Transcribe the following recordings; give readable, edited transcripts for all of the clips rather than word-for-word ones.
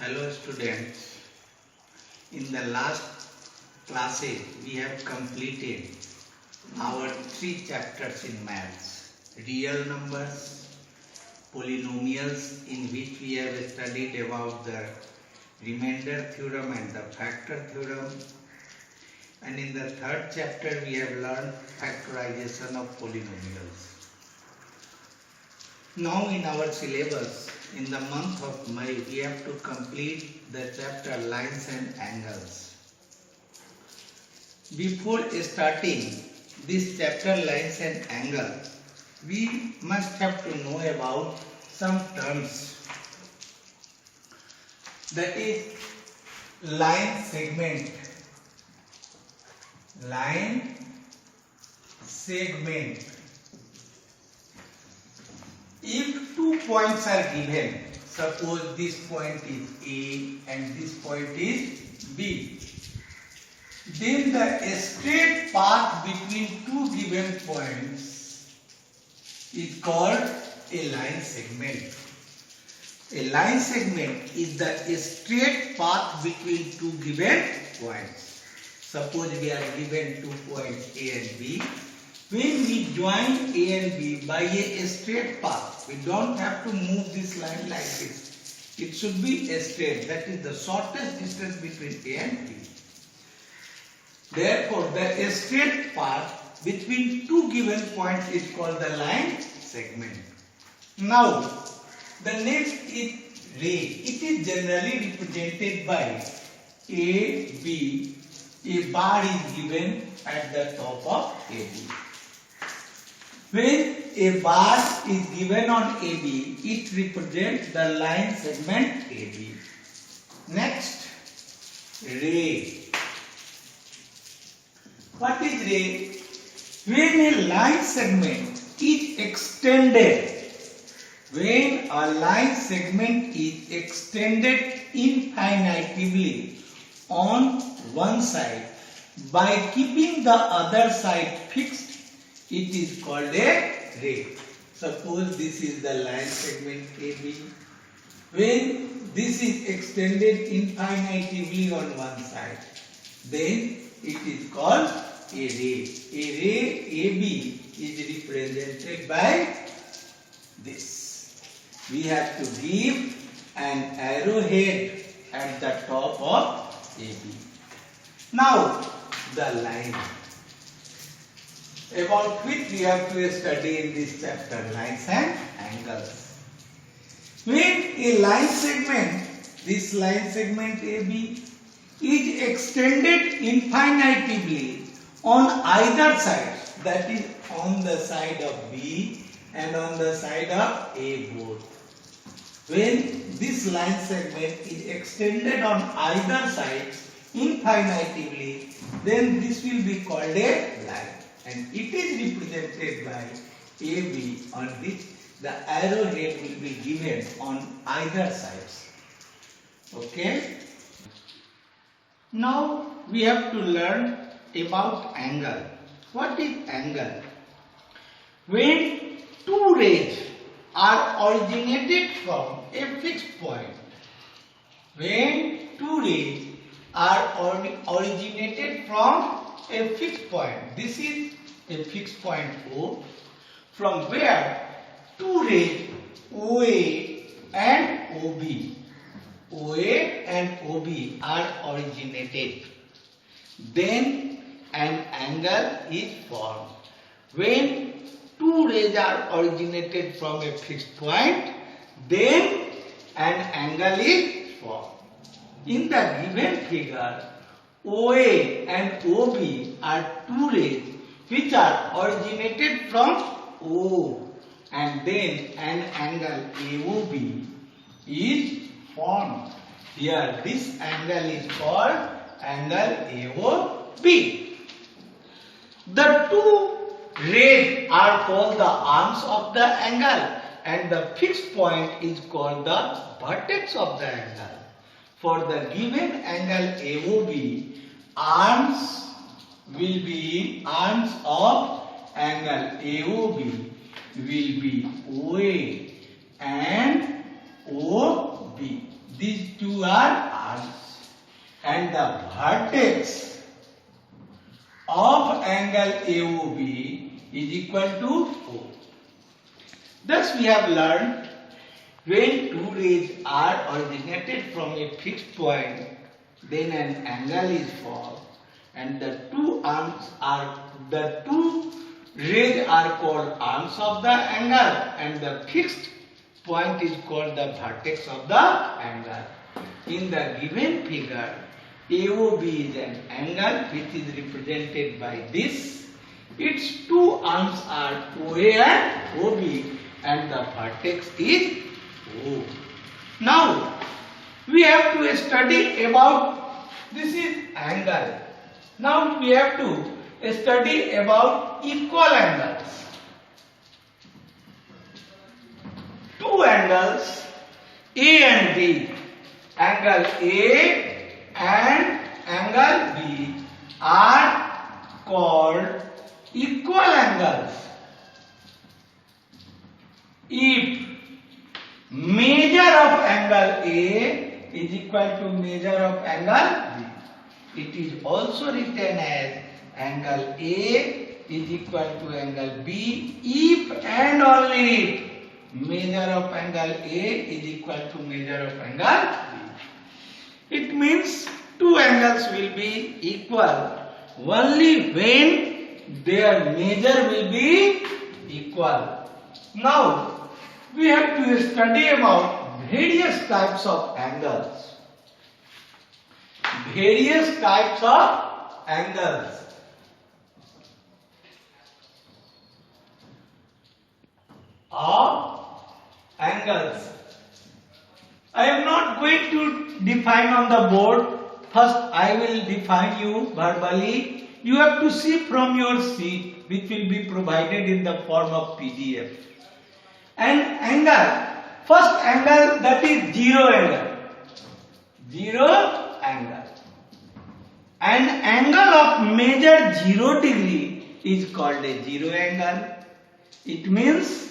Hello students, in the last classes we have completed our 3 chapters in maths, real numbers, polynomials, in which we have studied about the remainder theorem and the factor theorem, and in the 3rd chapter we have learned factorization of polynomials. Now in our syllabus, in the month of May, we have to complete the chapter lines and angles. Before starting this chapter lines and angles, we must have to know about some terms. That is line segment. Line segment. If 2 points are given, suppose this point is A and this point is B, then the straight path between 2 given points is called a line segment. A line segment is the straight path between 2 given points. Suppose we are given 2 points A and B. When we join A and B by a straight path, we don't have to move this line like this. It should be a straight. That is the shortest distance between A and B. Therefore, the straight path between 2 given points is called the line segment. Now, the next is ray. It is generally represented by A, B. A bar is given at the top of AB. When a bar is given on AB, it represents the line segment AB. Next, ray. What is ray? When a line segment is extended, infinitively on one side by keeping the other side fixed, it is called a ray. Suppose this is the line segment AB. When this is extended infinitively on one side, then it is called a ray. A ray AB is represented by this. We have to give an arrowhead at the top of AB. Now, the line about which we have to study in this chapter, lines and angles. When a line segment, this line segment AB, is extended infinitively on either side, that is on the side of B and on the side of A both. When this line segment is extended on either side infinitively, then this will be called a line. And it is represented by AB, on which the arrowhead will be given on either sides. Okay? Now we have to learn about angle. What is angle? When 2 rays are originated from a fixed point. When 2 rays are originated from a fixed point. This is a fixed point O, from where 2 rays OA and OB are originated. Then an angle is formed. When 2 rays are originated from a fixed point, then an angle is formed. In the given figure, OA and OB are 2 rays which are originated from O, and then an angle AOB is formed. Here this angle is called angle AOB. The 2 rays are called the arms of the angle, and the fixed point is called the vertex of the angle. For the given angle AOB, arms of angle AOB will be OA and OB. These two are arms, and the vertex of angle AOB is equal to O. Thus we have learned when two rays are originated from a fixed point, then an angle is formed, and the two rays are called arms of the angle, and the fixed point is called the vertex of the angle. In the given figure, AOB is an angle which is represented by this. Its two arms are OA and OB, and the vertex is O. Now we have to study about this is angle. Now we have to study about equal angles. Two angles A and B, angle A and angle B are called equal angles if measure of angle A is equal to measure of angle B. It is also written as angle A is equal to angle B if and only if measure of angle A is equal to measure of angle B. It means two angles will be equal only when their measure will be equal. Now we have to study about various types of angles. Various types of angles. I am not going to define on the board. First I will define you verbally. You have to see from your sheet which will be provided in the form of PDF. An angle, first angle, that is zero angle. Zero angle. An angle of measure 0 degree is called a zero angle. It means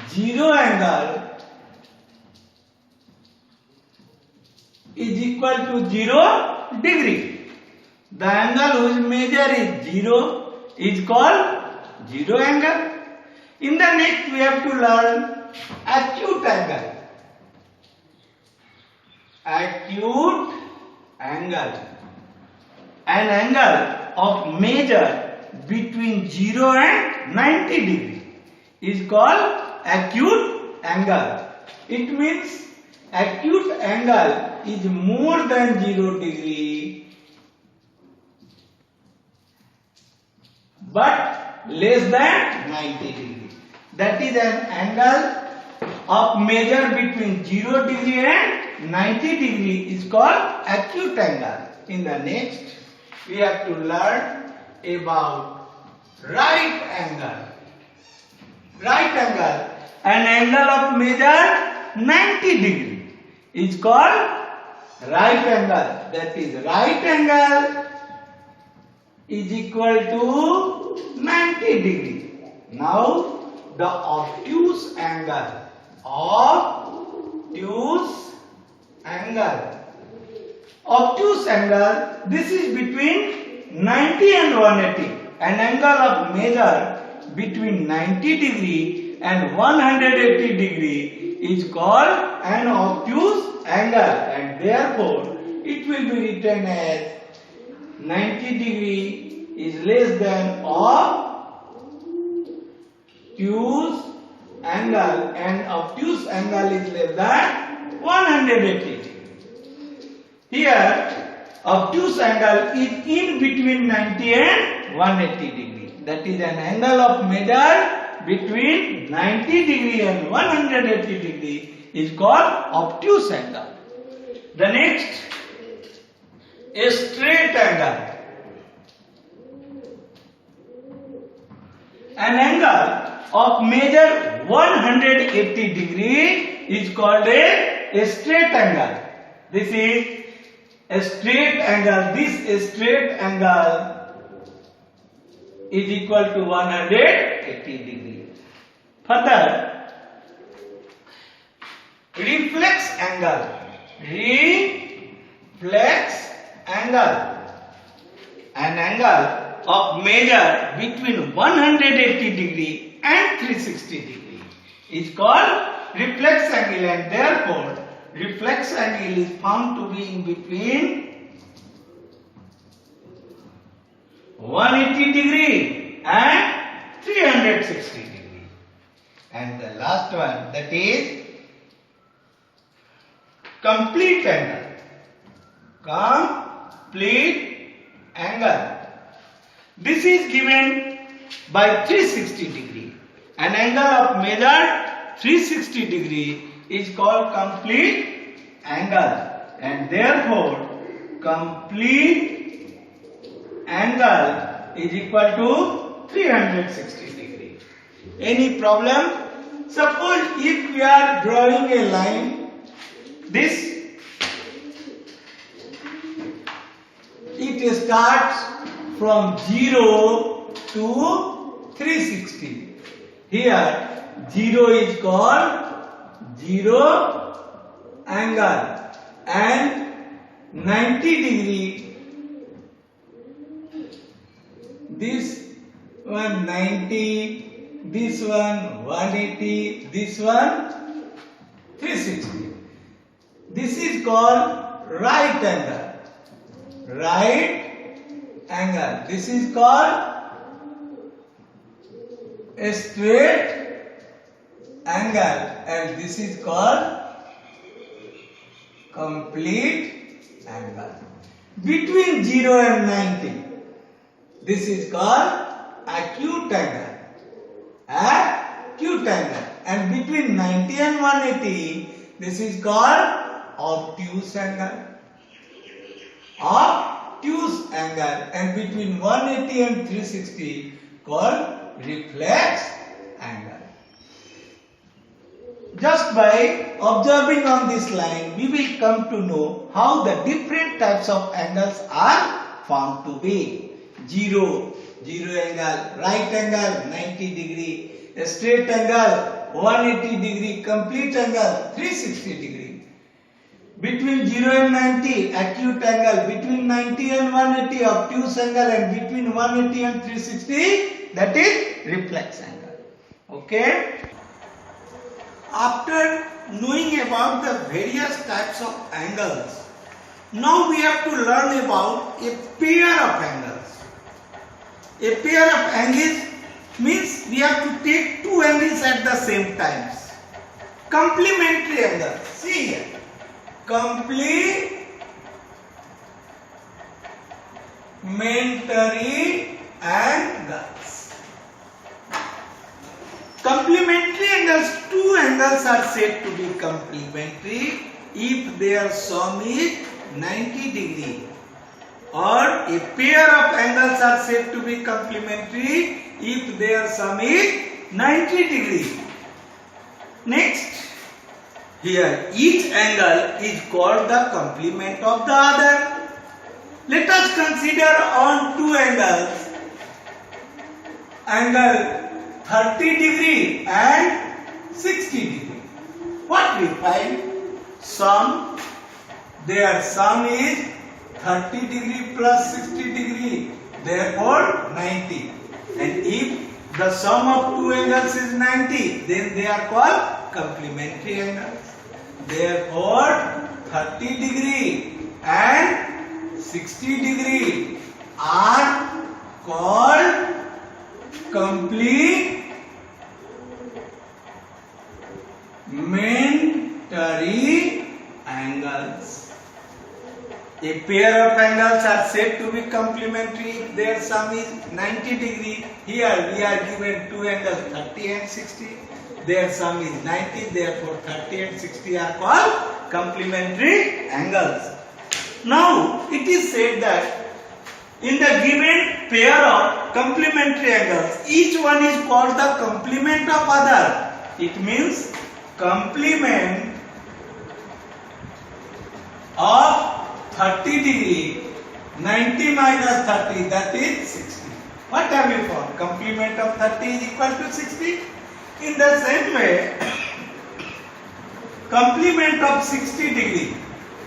zero angle is equal to 0 degree. The angle whose measure is 0 is called zero angle. In the next we have to learn acute angle. Acute angle. An angle of measure between 0 and 90 degree is called acute angle. It means acute angle is more than 0 degree but less than 90 degree. That is an angle of measure between 0 degree and 90 degree is called acute angle. In the next we have to learn about right angle. Right angle, an angle of measure 90 degree is called right angle. That is, right angle is equal to 90 degree. Now the obtuse angle. Obtuse angle, this is between 90 and 180. An angle of measure between 90 degree and 180 degree is called an obtuse angle, and therefore it will be written as 90 degree is less than obtuse angle, and obtuse angle is less than 180 degree. Here obtuse angle is in between 90 and 180 degree. That is an angle of measure between 90 degree and 180 degree is called obtuse angle. The next, a straight angle. An angle of measure 180 degree is called a straight angle. This is a straight angle. This straight angle is equal to 180 degree. Further, reflex angle. reflex angle. An angle of measure between 180 degree and 360 degree is called reflex angle, and therefore reflex angle is found to be in between 180 degree and 360 degree. And the last one, that is complete angle. Complete angle. This is given by 360 degree. An angle of measure 360 degree is called complete angle, and therefore complete angle is equal to 360 degree. Any problem? Suppose if we are drawing a line, this it starts from 0 to 360. Here 0 is called 0 angle, and 90 degree, this one 90, this one 180, this one 360. This is called right angle. Right angle. This is called a straight angle, and this is called complete angle. Between 0 and 90, this is called acute angle. Acute angle. And between 90 and 180, this is called obtuse angle. Obtuse angle. And between 180 and 360, called reflex angle. Just by observing on this line, we will come to know how the different types of angles are found to be. 0 angle, right angle 90 degree, a straight angle 180 degree, complete angle 360 degree. Between 0 and 90, acute angle. Between 90 and 180, obtuse angle. And between 180 and 360, that is reflex angle. Okay? After knowing about the various types of angles, now we have to learn about a pair of angles. A pair of angles means we have to take two angles at the same time. Complementary angles. See here. Complementary angles. Complementary angles, two angles are said to be complementary if their sum is 90 degree, or a pair of angles are said to be complementary if their sum is 90 degree. Next, here each angle is called the complement of the other. Let us consider on two angles, angle 30 degree and 60 degree. What we find? Sum, their sum is 30 degree plus 60 degree, therefore 90. And if the sum of two angles is 90, then they are called complementary angles. Therefore 30 degree and 60 degree are called complementary angles. A pair of angles are said to be complementary if their sum is 90 degree. Here we are given two angles 30 and 60. Their sum is 90, therefore 30 and 60 are called complementary angles. Now it is said that in the given pair of complementary angles, each one is called the complement of other. It means complement of 30 degree, 90 minus 30, that is 60. What have we found? Complement of 30 is equal to 60. In the same way, complement of 60 degree,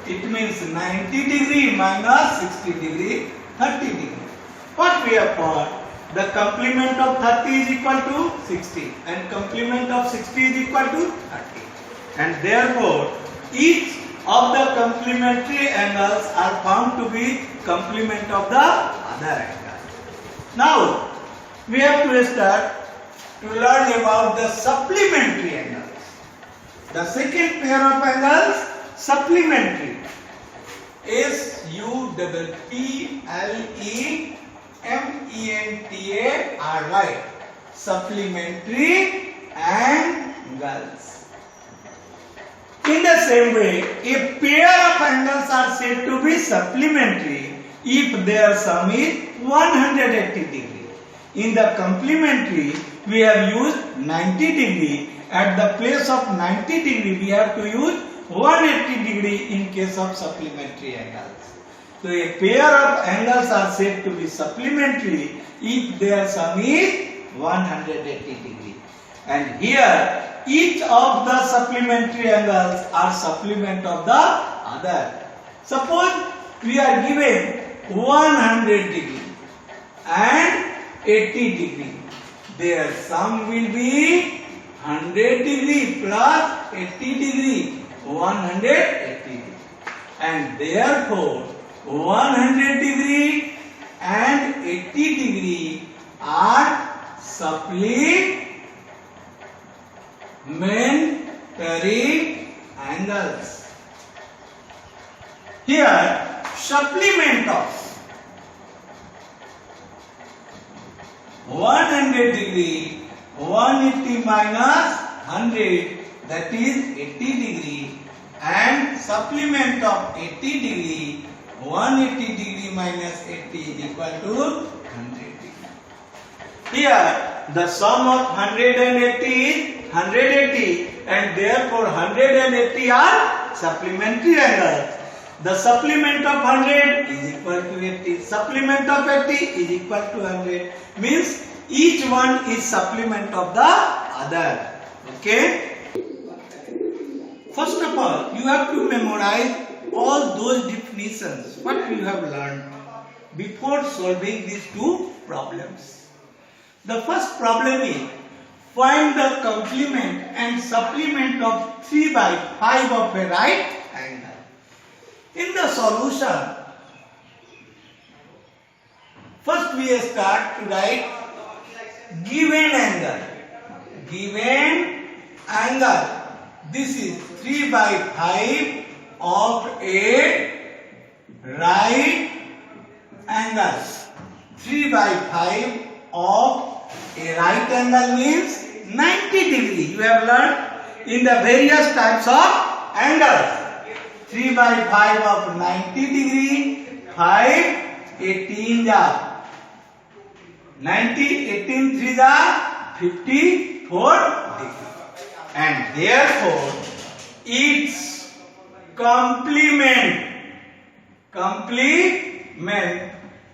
It means 90 degree minus 60 degree, 30 degree. What we have found? The complement of 30 is equal to 60 and complement of 60 is equal to 30. And therefore, each of the complementary angles are found to be complement of the other angle. Now, we have to start to learn about the supplementary angles. The second pair of angles, supplementary. S-U-P-P-L-E-M-E-N-T-A-R-Y. Supplementary angles. In the same way, a pair of angles are said to be supplementary if their sum is 180 degree. In the complementary, we have used 90 degree. At the place of 90 degree, we have to use 180 degree in case of supplementary angles. So a pair of angles are said to be supplementary if their sum is 180 degree. And here, each of the supplementary angles are supplement of the other. Suppose we are given 100 degree and 80 degree. Their sum will be 100 degree plus 80 degree, 180 degree. And therefore, 100 degree and 80 degree are supplementary angles. Here, supplement of 100 degree, 180 minus 100, that is 80 degree, and supplement of 80 degree, 180 degree minus 80 is equal to 100 degree. Here, the sum of 180 is 180, and therefore 180 are supplementary angles. The supplement of 100 is equal to 80. Supplement of 80 is equal to 100. Means each one is supplement of the other. Okay? First of all, you have to memorize all those definitions what you have learned before solving these two problems. The first problem is find the complement and supplement of 3 by 5 of a right angle. In the solution, first we start to write given angle. Given angle. This is 3 by 5 of a right angle. 3 by 5 of a right angle means 90 degree. You have learned in the various types of angles. 3 by 5 of 90 degree, 5, 18 ja. 90, 18, 3 ja, 54 degree. And therefore, its complement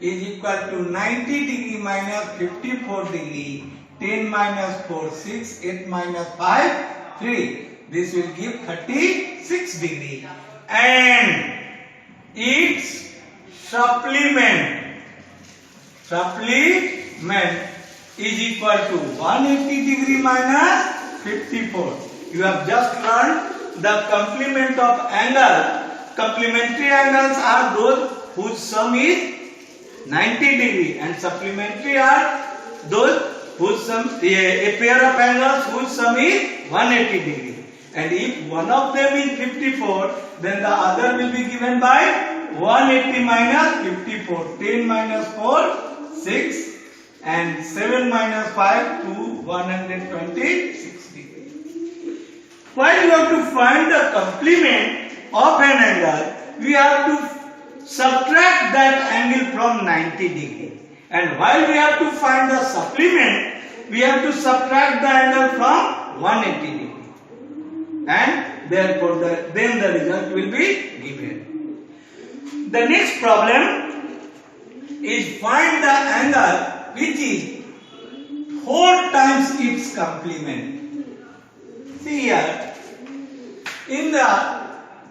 is equal to 90 degree minus 54 degree. 10 minus 4, 6, 8 minus 5, 3. This will give 36 degree. And its supplement is equal to 180 degree minus 54. You have just learned the complement of angle. Complementary angles are those whose sum is 90 degree, and supplementary are those whose sum, a pair of angles whose sum is 180 degree. And if one of them is 54, then the other will be given by 180 minus 54. 10 minus 4, 6, and 7 minus 5 to 126 degree. While you have to find the complement of an angle, we have to subtract that angle from 90 degree. And while we have to find the supplement, we have to subtract the angle from 180 degree. And therefore, then the result will be given. The next problem is find the angle which is 4 times its complement. See here, in the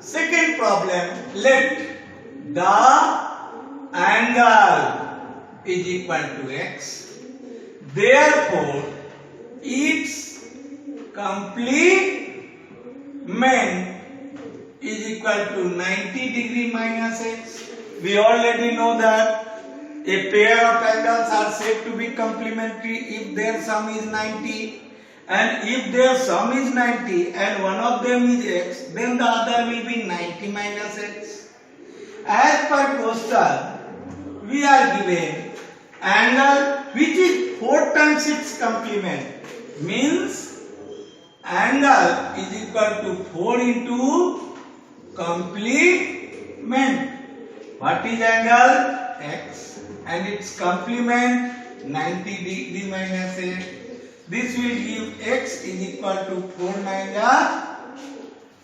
second problem, let the angle is equal to x. Therefore, its complement is equal to 90 degree minus x. We already know that a pair of angles are said to be complementary if their sum is 90. And if their sum is 90 and one of them is x, then the other will be 90 minus x. As per question, we are given angle which is 4 times its complement. Means angle is equal to 4 into complement. What is angle? X. And its complement 90 degree minus x. This will give x is equal to 4 minus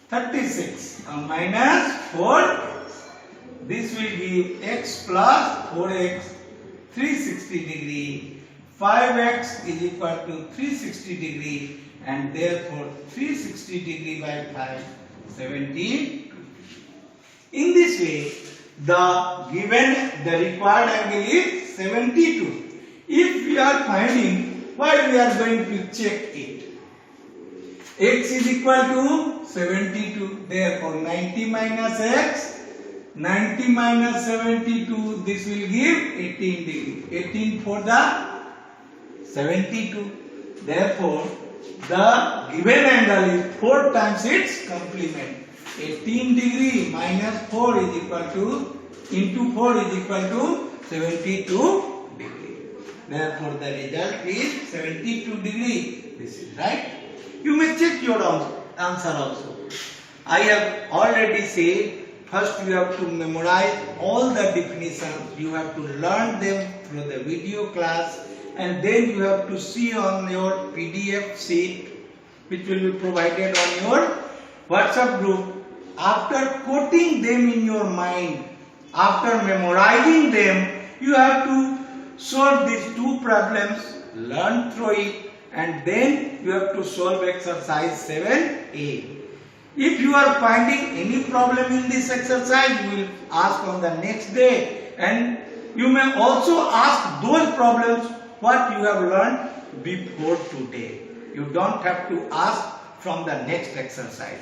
36 minus 4. This will give x plus 4x 360 degree. 5x is equal to 360 degree, and therefore 360 degree by 5 70. In this way, the required angle is 72. If we are finding, what we are going to check it? X is equal to 72. Therefore 90 minus x, 90 minus 72, this will give 18 degree. 18 for the 72. Therefore the given angle is 4 times its complement. 18 degree minus 4 is equal to, into 4 is equal to 72 degree. Therefore the result is 72 degree. This is right. You may check your answer also. I have already said, first you have to memorize all the definitions. You have to learn them through the video class, and then you have to see on your PDF sheet which will be provided on your WhatsApp group. After quoting them in your mind, after memorizing them, you have to solve these two problems, learn through it, and then you have to solve exercise 7a. If you are finding any problem in this exercise, you will ask on the next day, and you may also ask those problems what you have learned before today. You don't have to ask from the next exercise.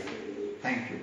Thank you.